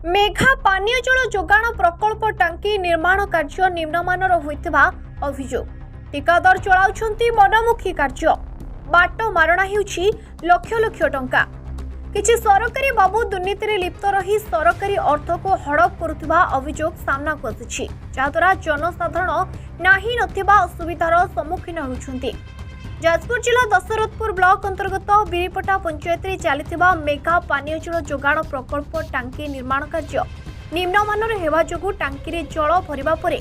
मेघा पानीय जल जोगाण प्रकल्प टांकी निर्माण कार्य निम्नमानर होइतिबा अभियोग ठेकेदार चलाउछंती मनमुखी कार्य बाट मारणा हेउछि लक्ष लक्ष टंका किछि सरकारी बाबू दुर्नीति रे लिप्त रही सरकारी अर्थ को हड़प करुथिबा अभियोग सामना को आसिछि जाद्वारा जनसाधारण नाही नथिबा असुविधार सम्मुखीन होउछंती। जाजपुर जिला दशरथपुर ब्लॉक अंतर्गत बिरीपटा पंचायत रे चलिथिबा मेघा पानीय जल जोगाण प्रकल्प टांकी निर्माण कार्य निम्नमानर हेबा जोगु टांकी रे जल भरिबा परे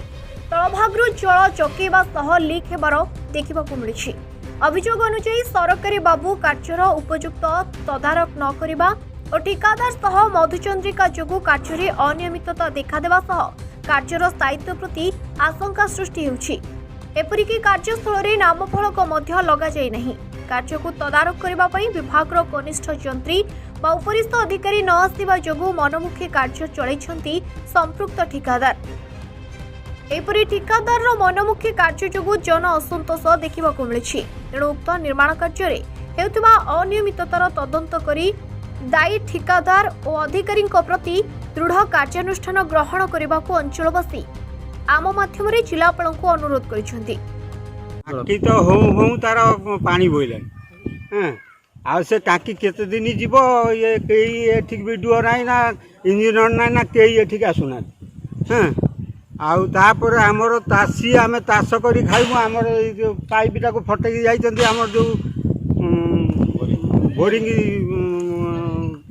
तळभागरु जल चकेबा सह लीक हेबार देखिबाकु मिलिछि। अभियोग अनुसार सरकारी बाबू कार्यर उपयुक्त तदारक न करिबा और ठेकेदार सह मधुचंद्रिका जोगु कार्य रे अनियमितता देखादेबा सह कार्यर स्थायित्व प्रति आशंका सृष्टि हेउछि। एपरिकी कार्यस्थल रे नामफलक मध्य लगा जाय नहीं। कार्य को तदारक करबा पई विभागर कनिष्ठ जंत्री बा उपरिस्थ अधिकारी न आसिबा जोगु मनमुखी कार्य चलैछंती संपृक्त ठेकेदार। एपरि ठेकेदार रो मनमुखी कार्य जोगु जन असंतोष देखिबाकु मिलिछि। तेणु उक्त निर्माण कार्य रे हेउथिबा अनियमिततार तदंत करी दायी ठेकेदार और अधिकारी प्रति दृढ़ कार्यानुष्ठान ग्रहण करबाकु अंचलवासी आम माध्यम जिलापाल को अनुरोध करिसेंती। टाकी तो हो तार पानी बोइलानी आ से टाकी केते दिन जीव ये कई एठिक वीडियो नाई ना इंजीनियर नाई ना कई एठिक आसुना आउ तापर हमर तासी आमे तास करी खाइबो हमर जो पाइप टाको फटेकी जाइचंती हमर जो बोरिंग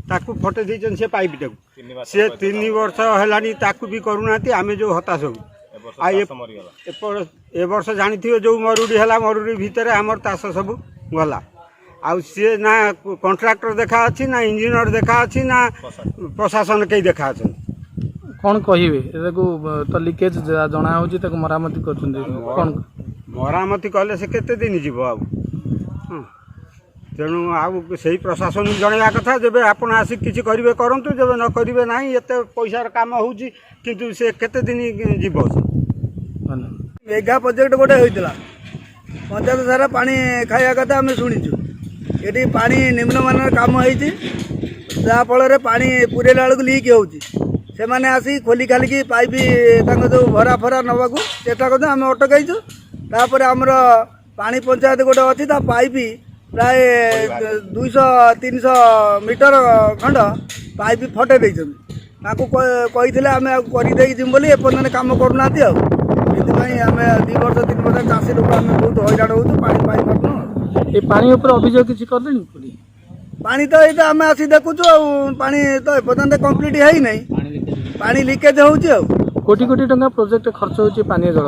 ताकु फटे देइचन से पाइप टाको से 3 वर्ष हेलानी ताकु भी करूनाती आमे जो हताश हो ए वर्ष जानी जो मरुड़ी है मरुड़ी भितर आमर तास सब गला आउ सी ना कंट्राक्टर देखा अच्छी ना इंजीनियर देखा अच्छी ना प्रशासन कई देखा अच्छे कौन कहिबे तो लीकेज जना होची तक मरामती करछुंदी कोन मरामती कले से केते दिन जीव आ तेणु आउ से प्रशासन जनवा कथा जब आपण आसी किसी करेंगे करंतु जब न करेंगे ना एत पैसार काम होची किंतु से केते दिन जीव मेघा प्रोजेक्ट गोटे होता पंचायत सारा पानी खाया कथा आम शुणीचु ये पानी निम्नमानर काम होफल पानी पुरेला बेलू लीक हो मैंने आसी खोली खालिकी पाइप जो भरा फरा नवाक चेष्टा कर आम अटकईचु तापर आमर पानी पंचायत गोटे अच्छी पाइप प्राय 200-300 मीटर खंड पाइप फटे कही आम करदेजी बोली एपर्तन कम करूना आम 2 वर्ष 3 वर्ष चाषी लोक आम बहुत हईराण हो पानी पानी अभियोग किसी कर पानी तो ये आम आसी देखुचु पानी तो एपर्तन कम्प्लीट है नहीं पानी लिकेज हो कोटी कोटी टंका प्रोजेक्ट खर्च होची पानी जल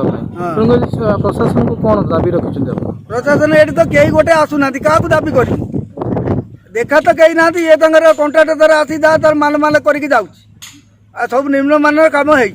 प्रशासन को कौन दाबी रखिछन प्रशासन ये तो कई गोटे आसुना क्या दाबी कर देखा तो कहीं ना ये कंट्राक्टर द्वारा आसी तार माल माल करके जाऊँ सब निम्न मानर काम है।